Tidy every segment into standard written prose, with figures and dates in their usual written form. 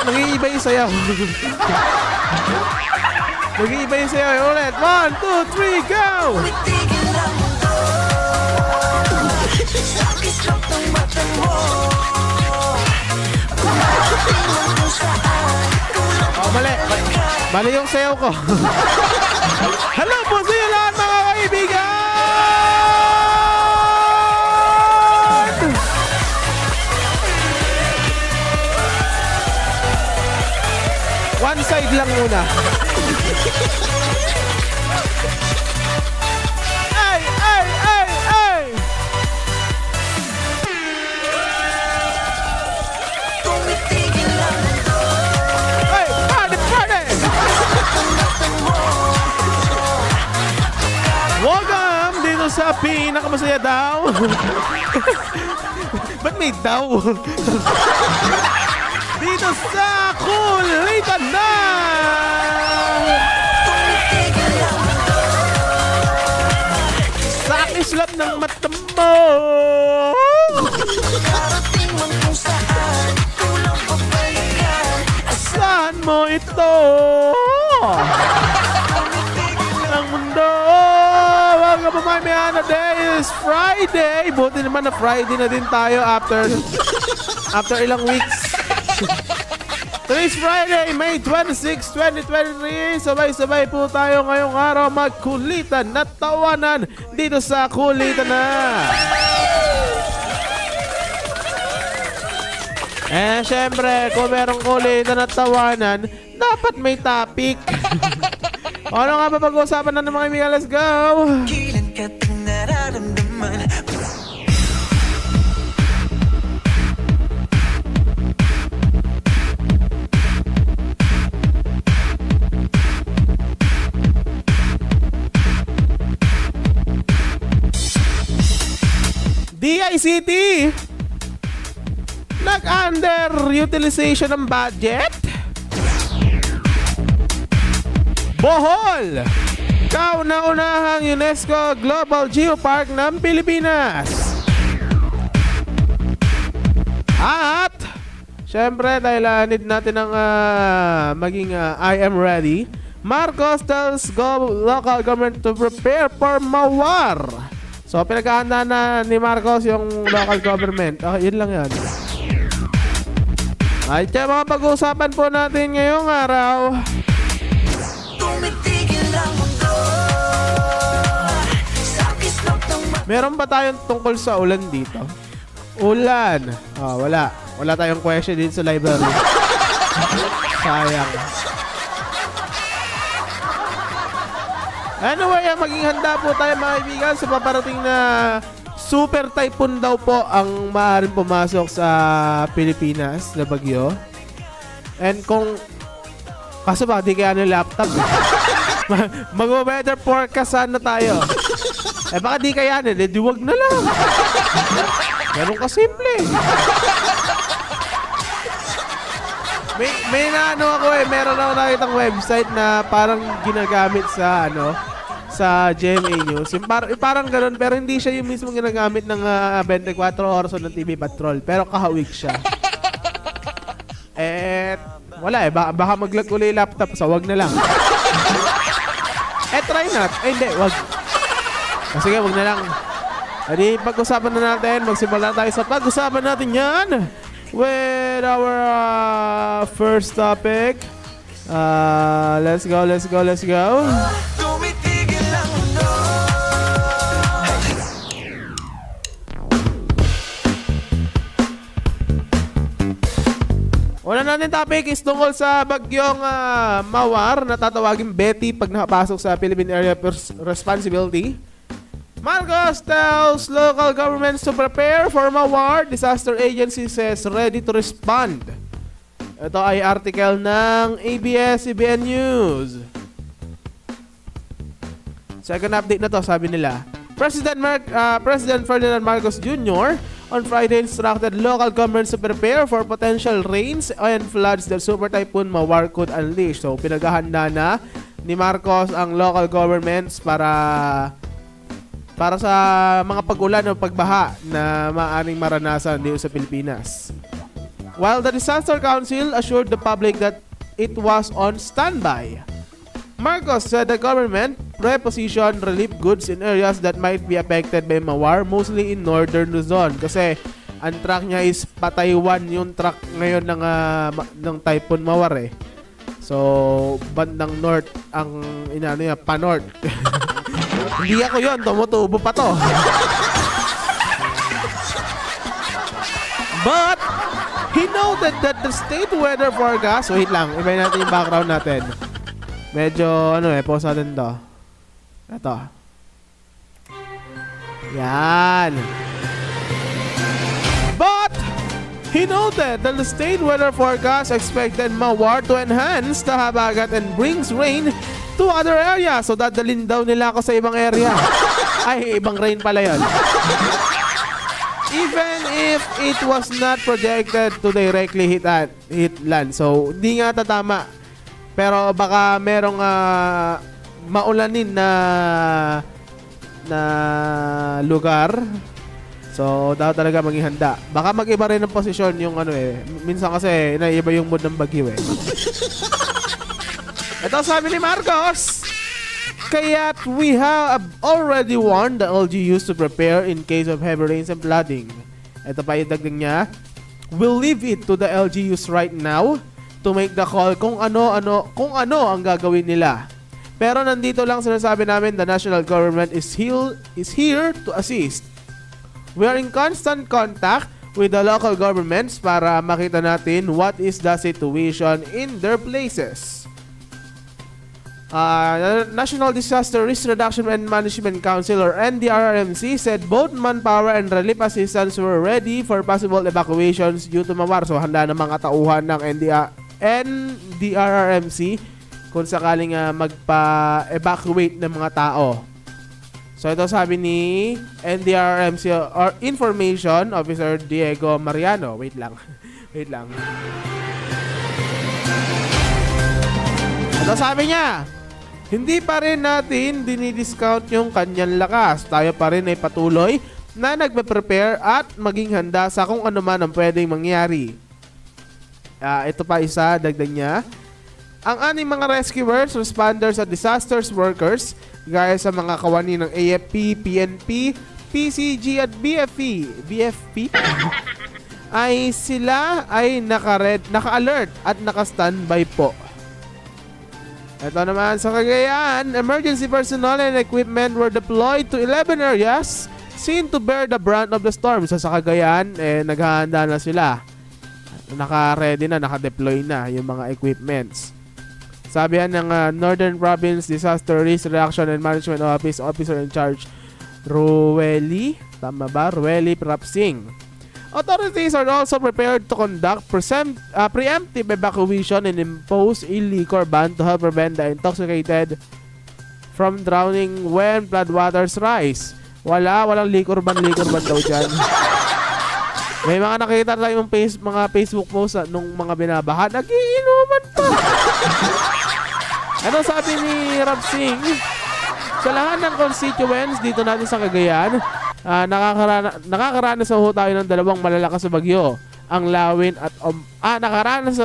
Mag-iiba yung sayaw. Mag-iiba yung sayaw. Ulit. 1, 2, 3, go! Oh, mali. Mali yung sayaw ko. Hello po sa iyo lahat mga kaibigan! One side lang muna. Ay, ay, ay, ay! Ay, party, party! Welcome dito sa pinakamasaya daw. Ba't may daw? Dito sa Kulitan Na! Sa islap ng mata mo! Saan mo ito? Ang mundo! Welcome to my Miana Day is Friday! Buti naman na Friday na din tayo after ilang weeks. Today's Friday, May 26, 2023. Sabay-sabay po tayo ngayong araw magkulitan na tawanan dito sa Kulitan Na. Syempre, kung merong kulitan na tawanan, dapat may topic. Ano nga ba pag-uusapan na ng mga kaibigan? Let's go! DICT nag-underutilization ng budget. Bohol kauna-unahang UNESCO Global Geopark ng Pilipinas. At syempre dahil need natin ng maging I am ready, Marcos tells local government to prepare for mawar. So, pinaghahanda na ni Marcos yung local government. Okay, yun lang yan. Ay, tiyan, mga pag-uusapan po natin ngayong araw. Meron ba tayong tungkol sa ulan dito? Ulan. Oh, wala. Wala tayong question dito sa library. Sayang. Anyway, maging handa po tayo mga kaibigan sa paparating na super typhoon daw po ang maaaring pumasok sa Pilipinas na bagyo. And kung kaso ba, di kaya ng laptop. Mag-weather forecast sana tayo. Baka di kaya di wag na lang. Ganun kasimple. May naano ako meron ako nakitang website na parang ginagamit sa sa GMA News. Yung parang gano'n, pero hindi siya yung mismo ginagamit ng 24 oras ng TV Patrol, pero kahawig siya. Wala baka mag-lag uli yung laptop, so wag na lang. Try not. Hindi, wag. Sige, wag na lang. Adi, pag-usapan na natin, magsimula tayo sa pag-usapan natin yan with our first topic. Let's go. Una natin topic is tungkol sa bagyong Mawar na tatawagin Betty pag nakapasok sa Philippine Area of Responsibility. Marcos tells local governments to prepare for Mawar. Disaster agency says ready to respond. Ito ay article ng ABS-CBN News. Second update na to, sabi nila. President Ferdinand Marcos Jr. on Friday instructed local governments to prepare for potential rains and floods that Super Typhoon Mawar could unleash. So, pinaghahanda na ni Marcos ang local governments para sa mga pag-ulan o pagbaha na maaaring maranasan dito sa Pilipinas. while the Disaster Council assured the public that it was on standby. Marcos said the government prepositioned relief goods in areas that might be affected by mawar, mostly in northern Luzon. Kasi ang track niya is pataywan yung track ngayon ng Typhoon Mawar eh. So, bandang north ang inano niya, pa-north. Hindi ako yun, tumutubo pa to. But, he noted that the state weather forecast, wait lang, ibahin natin yung background natin. Medyo, pause natin to. Ito. Yan. But, he noted that the state weather forecast expected mawar to enhance the habagat and brings rain to other areas. So, dadalhin daw nila ako sa ibang area. Ay, ibang rain pala yun. Even if it was not projected to directly hit land. So, hindi nga tatama. Pero baka merong maulanin na lugar. So, dapat talaga maging handa. Baka mag-iba rin ng posisyon yung minsan kasi naiba yung mood ng bagyo eh. Ito sabi ni Marcos, kaya't we have already warned the LGUs to prepare in case of heavy rains and flooding. Ito pa yung dagdag niya, we'll leave it to the LGUs right now to make the call kung ano ang gagawin nila. Pero nandito lang sinasabi namin the national government is here to assist. We are in constant contact with the local governments para makita natin what is the situation in their places. National Disaster Risk Reduction and Management Council or NDRRMC said both manpower and relief assistance were ready for possible evacuations due to mawar. So handa na mga tauhan ng NDRRMC kung sakaling magpa-evacuate ng mga tao. So ito sabi ni NDRRMC or Information Officer Diego Mariano. Wait lang. Ito sabi niya, hindi pa rin natin dinidiscount yung kanyang lakas. Tayo pa rin ay patuloy na nagpe-prepare at maging handa sa kung ano man ang pwedeng mangyari. Ito pa isa, dagdag niya. Ang aning mga rescuers, responders at disasters workers, gaya sa mga kawani ng AFP, PNP, PCG at BFP, ay sila ay naka-alert at naka-standby po. Ito naman sa Cagayan, emergency personnel and equipment were deployed to 11 areas seen to bear the brunt of the storm. So sa Cagayan, naghahanda na sila. Naka-ready na, naka-deploy na yung mga equipments. Sabi yan ng Northern Province Disaster Risk Reduction and Management Office Officer in Charge, Rueli Prapsing. Authorities are also prepared to conduct preemptive evacuation and impose a liquor ban to help prevent the intoxicated from drowning when floodwaters rise. Walang liquor ban daw dyan. May mga nakita tayo yung mga Facebook post nung mga binabaha, nagiinuman pa. Ano sabi ni Rapsing? Sa lahat ng constituents dito natin sa Cagayan, nakakaranas ho tayo ng dalawang malalakas na bagyo. Ang Lawin at nakaranas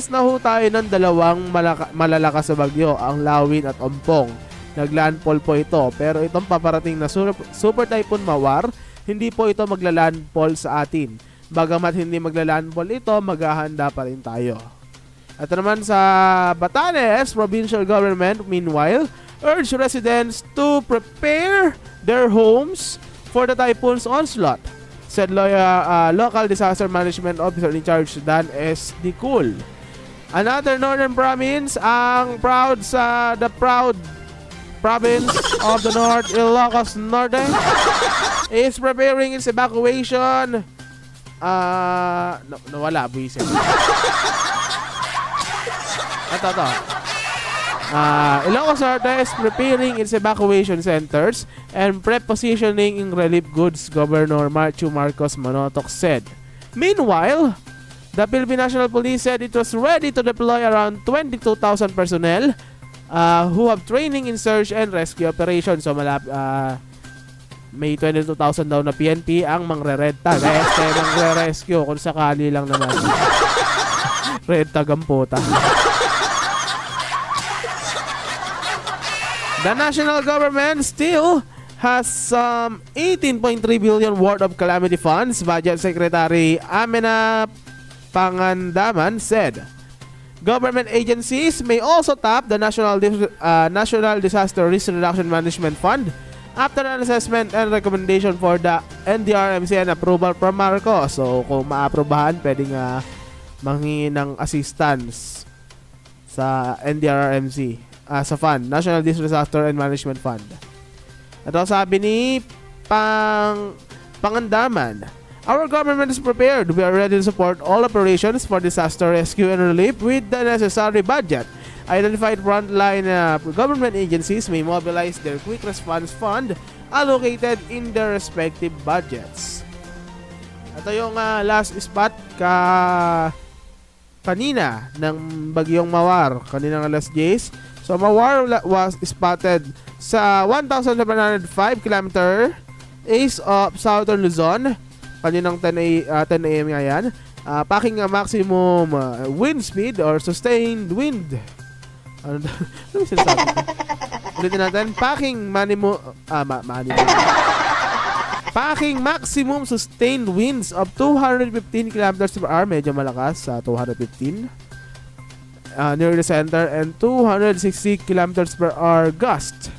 na ho tayo ng dalawang malalakas na bagyo, ang Lawin at Ompong. Naglandfall po ito, pero itong paparating na super typhoon Mawar, hindi po ito maglalandfall sa atin. Bagamat hindi maglalandfall ito, maghahanda pa rin tayo. At naman sa Batanes, provincial government, meanwhile, urged residents to prepare their homes for the typhoon's onslaught, said local disaster management officer in charge Dan S. Dicul. Another northern province, ang proud province of the North, Ilocos Norte, is preparing its evacuation. Nawala, buwisin. Ito. Ilocos Norte is preparing its evacuation centers and prepositioning in relief goods, Governor Marchu Marcos Manotoc said. Meanwhile, the Philippine National Police said it was ready to deploy around 22,000 personnel who have training in search and rescue operations. So may 22,000 daw na PNP ang mangrerenta. Mangre-rescue kung sakali lang naman. Renta gamputa. The national government still has some 18.3 billion worth of calamity funds, Budget Secretary Amina Pangandaman said. Government agencies may also tap the National Disaster Risk Reduction Management Fund after an assessment and recommendation for the NDRMC and approval from Marcos. So kung maaprobahan, pwedeng manghingi ng assistance sa NDRMC, sa fund, National Disaster and Management Fund. Ito sabi ni Pangandaman, our government is prepared. We are ready to support all operations for disaster rescue and relief with the necessary budget. Identified frontline government agencies may mobilize their quick response fund allocated in their respective budgets. Ito yung last spot kanina ng bagyong Mawar, kaninang alas 10. So Mawar was spotted sa 1,705 km east of Southern Luzon. Kaninang 10 a.m. nga yan. Packing maximum wind speed or sustained wind. Ano yung sinasabi ko? Ulitin natin. Packing maximum sustained winds of 215 km per hour. Medyo malakas sa 215. Near the center, and 260 km per hour gust.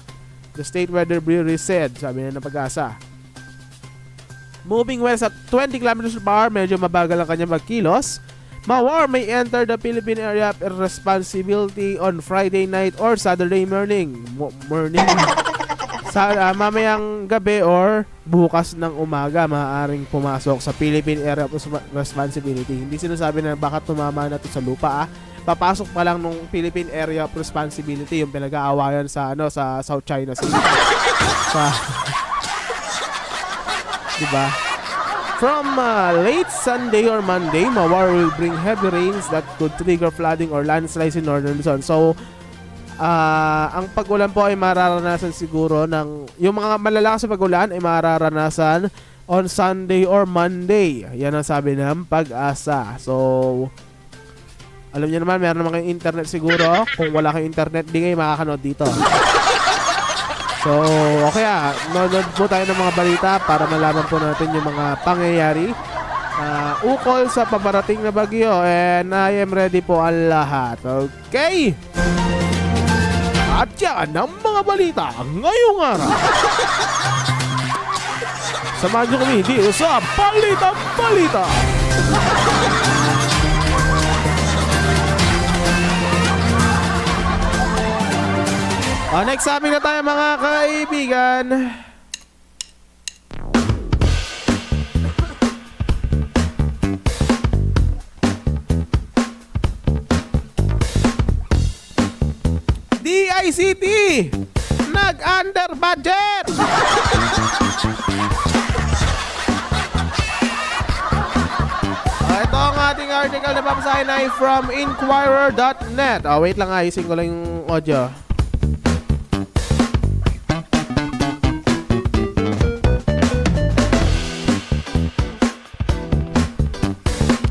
The State Weather Bureau said, sabi na ng Pag-asa. Moving west at 20 km per hour, medyo mabagal ang kanyang magkilos. Mawar may enter the Philippine area of responsibility on Friday night or Saturday morning. Mamayang gabi or bukas ng umaga, maaaring pumasok sa Philippine area of responsibility. Hindi sinasabi na baka tumama na to sa lupa. Papasok pa lang nung Philippine area of responsibility, yung pinag-aawayan sa sa South China Sea. Diba? From late Sunday or Monday, Mawar will bring heavy rains that could trigger flooding or landslides in northern Luzon. So, ang pag-ulan po ay mararanasan siguro yung mga malalakas sa pag-ulan ay mararanasan on Sunday or Monday. Yan ang sabi ng Pag-asa. So, alam niyo naman, meron naman kayong internet siguro. Kung wala kayong internet, di kayo makakanood dito. So, okay nanonood po tayo ng mga balita para malaman po natin yung mga pangyayari ukol sa paparating na bagyo. And I am ready po ang lahat. Okay? At yan ang mga balita ngayong araw. Samahan niyo kami dito sa Balita. Next topic na tayo mga kaibigan. DICT nag-under budget. Ito ang ating article na papasahin ay from Inquirer.net. Wait lang, ayusin ko lang yung audio.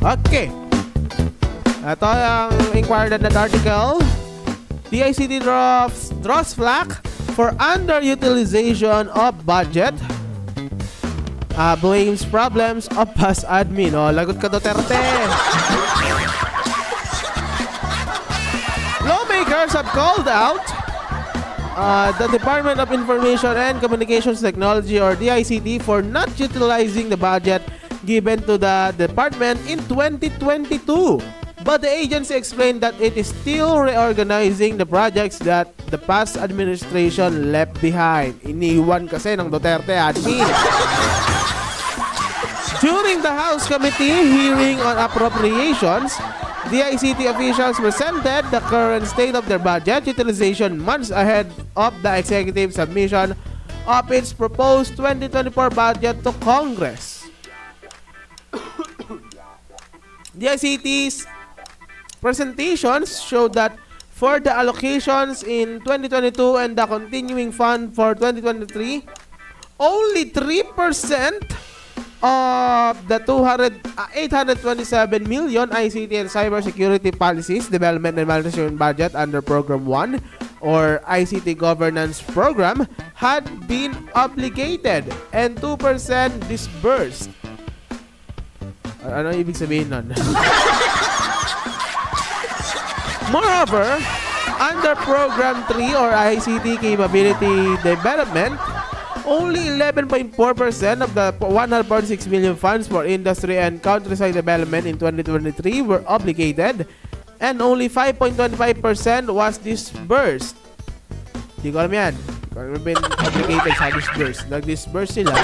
Okay. Ito ang Inquirer.net article. DICT draws flack for underutilization of budget. Blames problems of past admin. Lagot ka, Duterte. Lawmakers have called out the Department of Information and Communications Technology or DICT for not utilizing the budget given to the department in 2022. But the agency explained that it is still reorganizing the projects that the past administration left behind. Iniwan kasi ng Duterte admin. During the House Committee hearing on appropriations, DICT officials presented the current state of their budget utilization months ahead of the executive submission of its proposed 2024 budget to Congress. DICT's presentations showed that for the allocations in 2022 and the continuing fund for 2023, only 3% of the 827 million ICT and cybersecurity policies, development and management budget under Program 1 or ICT Governance Program had been obligated and 2% disbursed. Ano ibig sabihin nun? Moreover, under Program 3 or ICT Capability Development, only 11.4% of the 146 million funds for industry and countryside development in 2023 were obligated and only 5.25% was disbursed. Hindi ko alam yan. Hindi ko alam been obligated sa disbursed. Nag-disburse sila.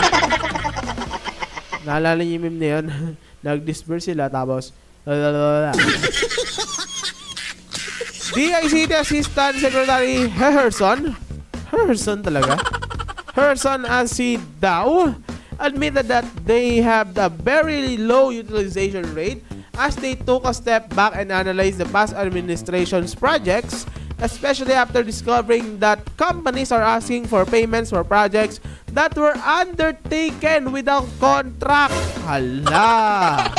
Naalala niyo yung meme na yun? Nag-disburse sila tapos DICT Assistant Secretary Herson talaga? Herson Asidao admitted that they have the very low utilization rate as they took a step back and analyzed the past administration's projects, especially after discovering that companies are asking for payments for projects that were undertaken without contract. Hala!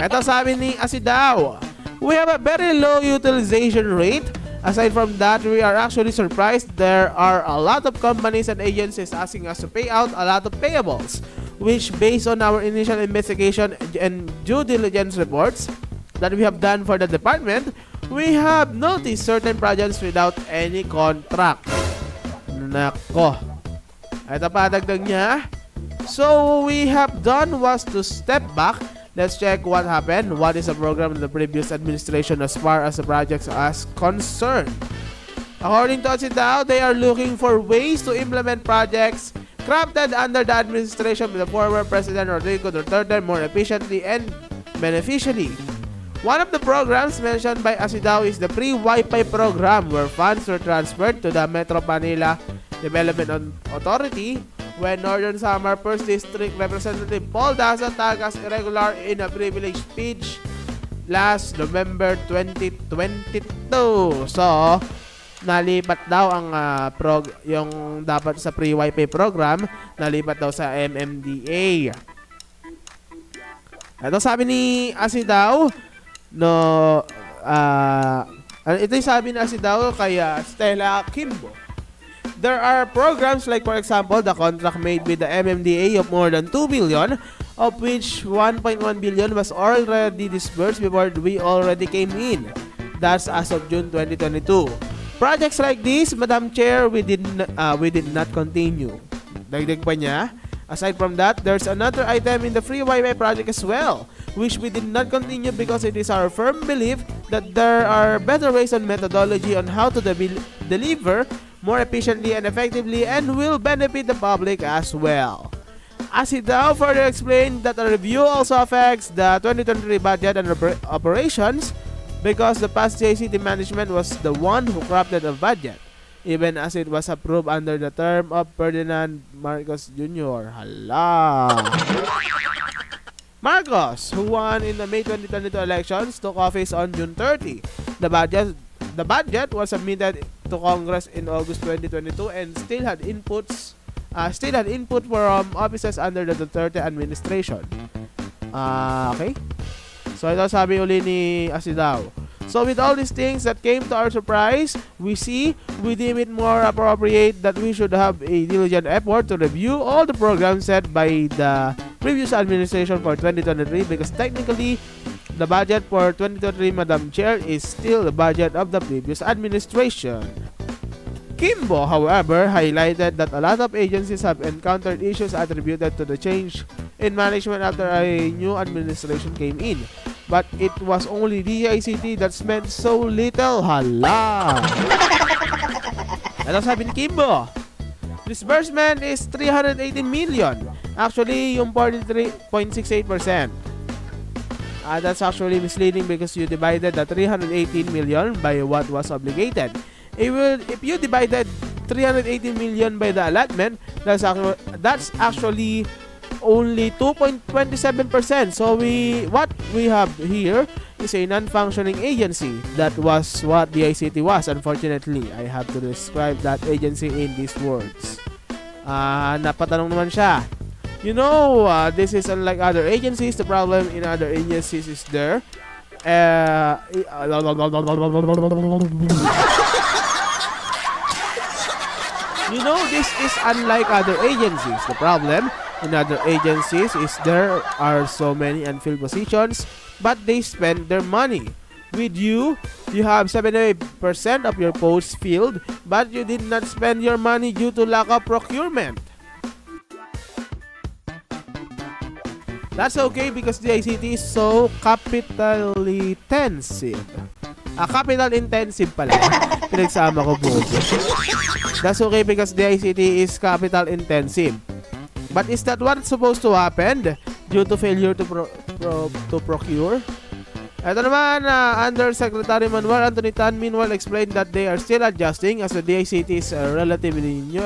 Ito sabi ni Asidao, we have a very low utilization rate. Aside from that, we are actually surprised there are a lot of companies and agencies asking us to pay out a lot of payables, which based on our initial investigation and due diligence reports that we have done for the department, we have noticed certain projects without any contract. Nako. Ito pa dagdag niya. So we have done was to step back. Let's check what happened. What is the program in the previous administration as far as the projects are concerned? According to Asidao, they are looking for ways to implement projects crafted under the administration of the former President Rodrigo Duterte more efficiently and beneficially. One of the programs mentioned by Asidao is the free Wi-Fi program where funds were transferred to the Metro Manila Development Authority when Northern Samar 1st District Representative Paul Daza tagas irregular in a privileged speech last November 2022. So, nalipat daw ang yung dapat sa free Wi-Fi program, nalipat daw sa MMDA. Ito sabi ni Asidao, ito yung sabi ni Asidao kay Stella Kimbo. There are programs like, for example, the contract made with the MMDA of more than 2 billion, of which 1.1 billion was already disbursed before we already came in. That's as of June 2022. Projects like this, Madam Chair, we did not continue. Dagdag pa niya. Aside from that, there's another item in the free Wi-Fi project as well, which we did not continue because it is our firm belief that there are better ways and methodology on how to deliver more efficiently and effectively and will benefit the public as well. Asidao further explained that a review also affects the 2023 budget and operations because the past JCT management was the one who crafted the budget, even as it was approved under the term of Ferdinand Marcos Jr. Hala! Marcos, who won in the May 2022 elections, took office on June 30. The budget was submitted to Congress in August 2022 and still had input from offices under the Duterte administration. Okay. So ito sabi uli ni Asidao. So with all these things that came to our surprise, we deem it more appropriate that we should have a diligent effort to review all the programs set by the previous administration for 2023 because technically the budget for 2023, Madam Chair, is still the budget of the previous administration. Kimbo, however, highlighted that a lot of agencies have encountered issues attributed to the change in management after a new administration came in. But it was only DICT that spent so little. Hala! Ano sabi ni Kimbo? Disbursement is 380 million. Actually, yung 43.68%. That's actually misleading because you divided the 318 million by what was obligated. If you divided 318 million by the allotment, that's actually only 2.27%. So what we have here is a non-functioning agency. That was what the ICT was. Unfortunately, I have to describe that agency in these words. Napatanong naman siya. You know, this is unlike other agencies. The problem in other agencies is there. You know, this is unlike other agencies. The problem in other agencies is there are so many unfilled positions, but they spend their money. With you have 78% of your posts filled, but you did not spend your money due to lack of procurement. That's okay because the ICT is so capital intensive. Capital intensive pala. Pinagsama ko po. That's okay because the ICT is capital intensive. But is that what's supposed to happen due to failure to procure? Ito naman, Undersecretary Manuel Anthony Tan meanwhile explained that they are still adjusting as the DICT is relatively new.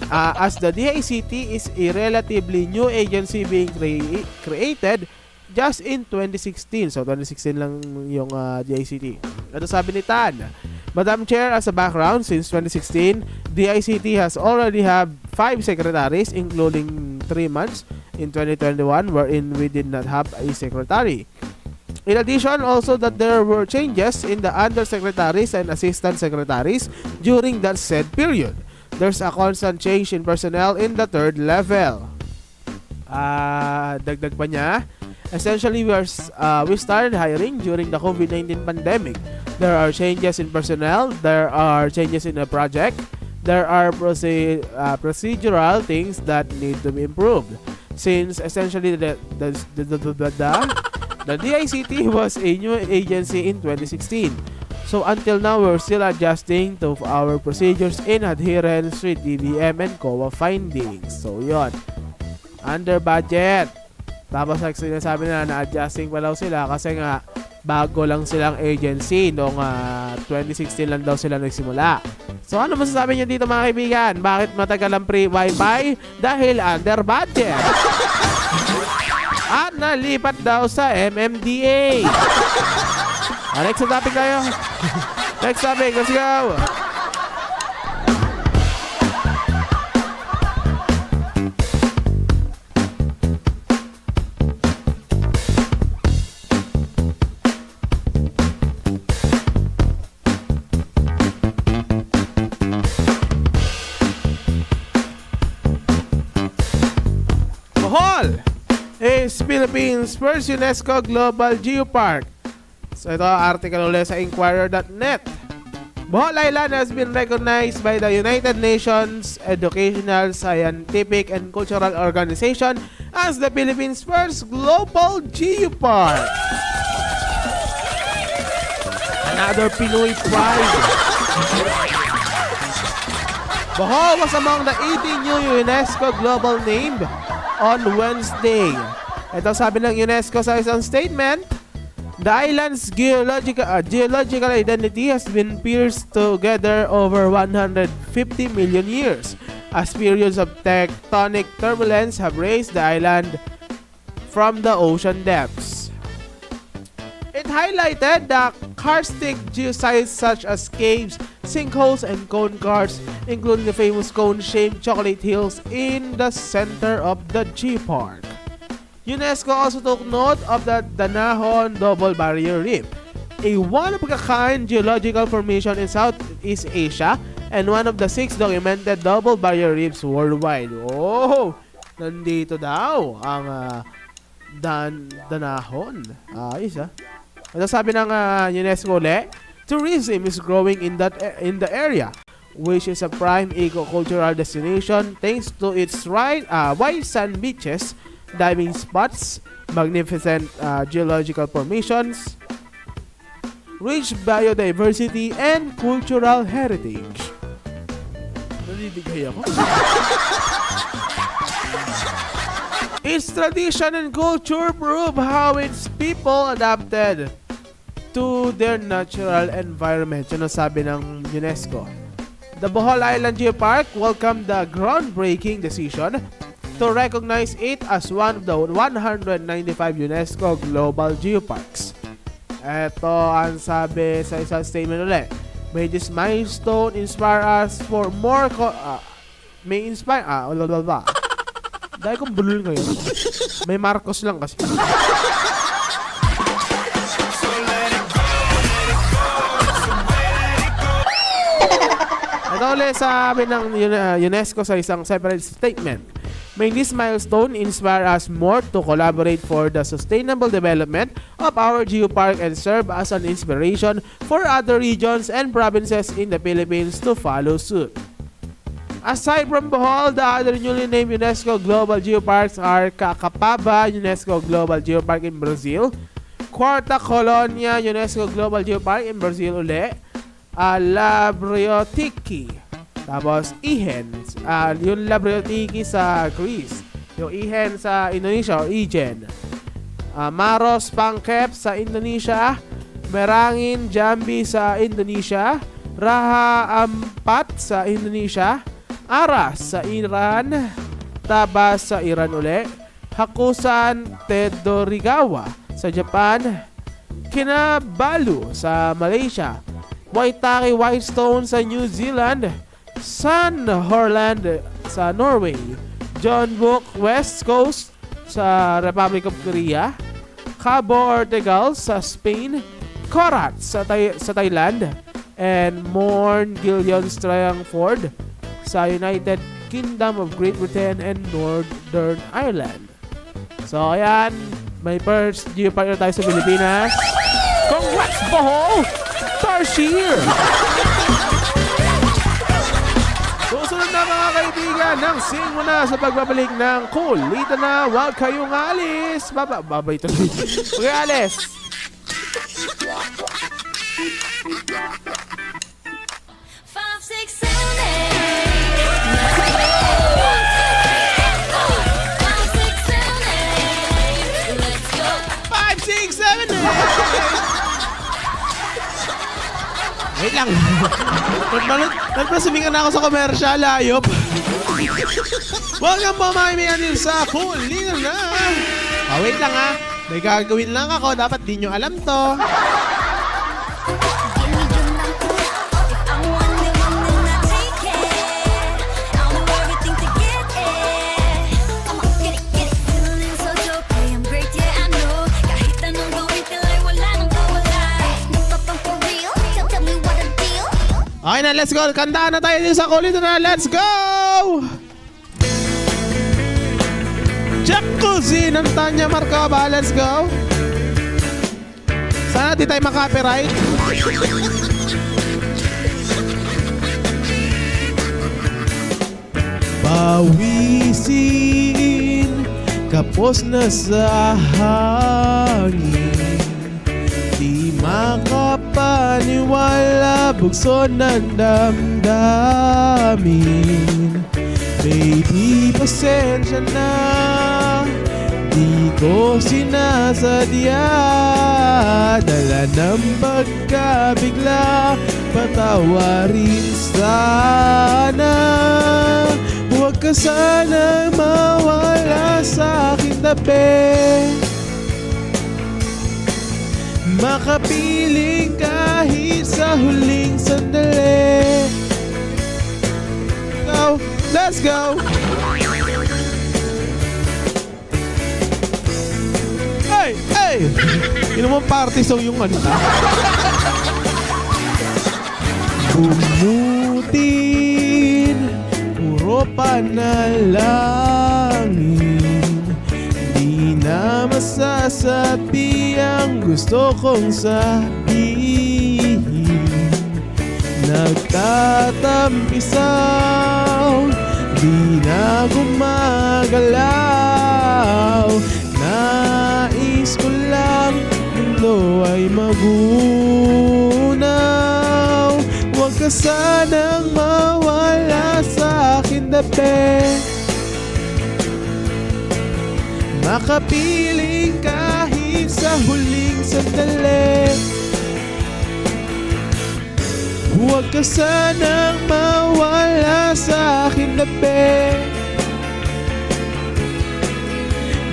As the DICT is a relatively new agency being created just in 2016. So 2016 lang yung DICT. Ito sabi ni Tan, Madam Chair, as a background, since 2016, DICT has already have 5 secretaries including 3 months in 2021 wherein we did not have a secretary. In addition, also that there were changes in the undersecretaries and assistant secretaries during that said period. There's a constant change in personnel in the 3rd level. Dagdag pa niya, essentially we started hiring during the COVID-19 pandemic. There are changes in personnel, there are changes in the project, there are procedural things that need to be improved. Since essentially the DICT was a new agency in 2016. So until now, we're still adjusting to our procedures in adherence with DBM and COA findings. So yon, under budget. Tapos sinasabi na na-adjusting pa daw sila kasi nga bago lang silang agency noong 2016 lang daw sila nagsimula. So ano masasabi niyo dito mga kaibigan? Bakit matagal ang free wifi? Dahil under budget. At nalipat daw sa MMDA. Next topic tayo. Next topic, let's go. Bohol is Philippines' first UNESCO Global Geopark. So ito article ulit sa Inquirer.net. Bohol Island has been recognized by the United Nations Educational, Scientific, and Cultural Organization as the Philippines' first global geopark. Another Pinoy pride. Bohol was among the 18 new UNESCO global named on Wednesday. Ito sabi ng UNESCO sa isang statement. The island's geological identity has been pieced together over 150 million years, as periods of tectonic turbulence have raised the island from the ocean depths. It highlighted the karstic geosites such as caves, sinkholes, and cone cars, including the famous cone-shaped chocolate hills in the center of the geopark. UNESCO also took note of the Danahon Double Barrier Reef, a one-of-a-kind geological formation in Southeast Asia and one of the 6 documented double barrier reefs worldwide. Oh, nandito daw ang Danahon. Ayos Ito sabi ng UNESCO ulit, tourism is growing in the area, which is a prime eco-cultural destination thanks to its wide sand beaches, diving spots, magnificent geological formations, rich biodiversity, and cultural heritage. Naliligay ako. Its tradition and culture prove how its people adapted to their natural environment. Yun ang sabi ng UNESCO. The Bohol Island Geopark welcomed the groundbreaking decision to recognize it as one of the 195 UNESCO Global Geoparks. Ito ang sabi sa isang statement ulit. May this milestone inspire us for more may inspire blah. Dahil kong bulol ngayon. May Marcos lang kasi. Ito ulit sabi ng UNESCO sa isang separate statement. May this milestone inspire us more to collaborate for the sustainable development of our geopark and serve as an inspiration for other regions and provinces in the Philippines to follow suit. Aside from Bohol, the other newly named UNESCO Global Geoparks are Cacapaba UNESCO Global Geopark in Brazil, Quarta Colonia UNESCO Global Geopark in Brazil uli, Labriotiki, tapos Ihen, yung Labriotiki sa Greece, yung Ihen sa Indonesia o Ijen, Maros Pangkep sa Indonesia, Merangin Jambi sa Indonesia, Raha Ampat sa Indonesia, Aras sa Iran, Tabas sa Iran uli, Hakusan Tedorigawa sa Japan, Kinabalu sa Malaysia, Waitaki Whitestone sa New Zealand, San Horland sa Norway, John Book West Coast sa Republic of Korea, Cabo Ortegal sa Spain, Korat sa Thailand, and Morn Gillions Triangford sa United Kingdom of Great Britain and Northern Ireland. So ayan, may first geopark na tayo sa Pilipinas. Congrats Bohol! Tarsier! Susunod na mga kaibigan ng sing mo na sa pagbabalik ng Kulitan Na. Huwag kayong alis. Babay tuloy. Okay, alis. 5, 6, 7, 8. 5, 6, 7, 8. Wait lang. Nagpasabing na ako sa commercial, ayop. Welcome po mga kaibigan sa Kulitan Na. Wait lang ha. May gagawin lang ako. Dapat di nyo alam to. Okay na, let's go. Kantaan na tayo dito sa Kulitan Na. Let's go! Jacuzzi ng Tanya Marcaba. Let's go. Sana di tayo makapiright. Pawisin, kapos na sa hangin. Di makapaniwala, bugso ng damdamin. Baby, pasensya na, di ko sinasadya. Dala ng pagkabigla, patawarin sana. Huwag ka sanang mawala sa aking tabi. Makapiling kahit sa huling sandali. Go, let's go. Hey, hey. Yun mo party song yung kanta. Bumutin, puro panalangin. Di na masasabi ang gusto kong sabihin. Nagtatampisaw, di na gumagalaw. Nais ko lang mundo ay magunaw. Huwag ka sanang mawala sa akin tabi. Makapiling kahit sa huling sandali. Huwag ka sanang mawala sa akin tabi.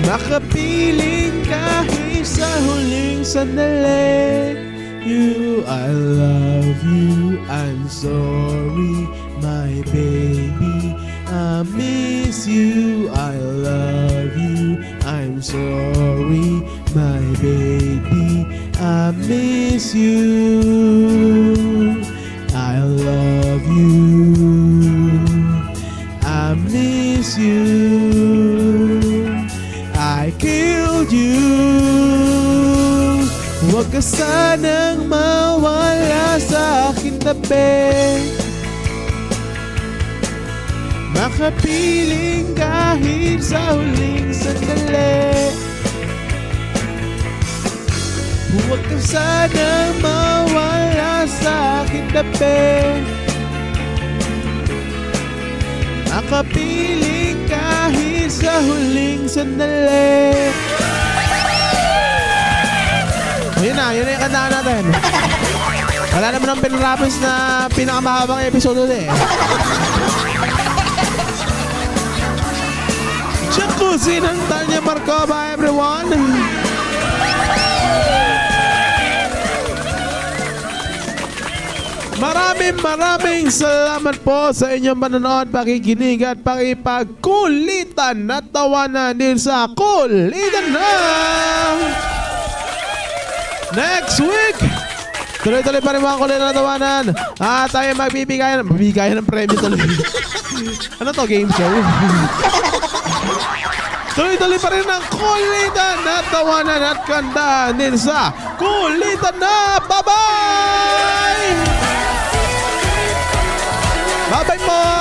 Makapiling kahit sa huling sandali. you, I love you, I'm sorry, my baby. I miss you, I love you, I'm sorry, my baby. I miss you, I love you, I miss you, I killed you. Huwag ka sanang mawala sa aking tabi, makapiling kahit sa huling sandali. Huwag ka sanang mawala sa aking tabi, makapiling kahit sa huling sandali. Yun na yung kantaan natin. Wala naman ang pinrapis na pinakamahabang episode ulit. Jacuzzi ng Tanya Marcova, everyone. Maraming salamat po sa inyong panonood, pakikinig at pakipagkulitan at tawanan din sa Kulitan Na! Next week, tuloy-tuloy pa rin mga kulitan na tawanan. Tayo magbibigay ng premyo tuloy. Ano to, game show? Tuloy-tuloy pa rin ang kulitan na tawanan at kantahan din sa Kulitan Na! Bye-bye! Bye-bye po!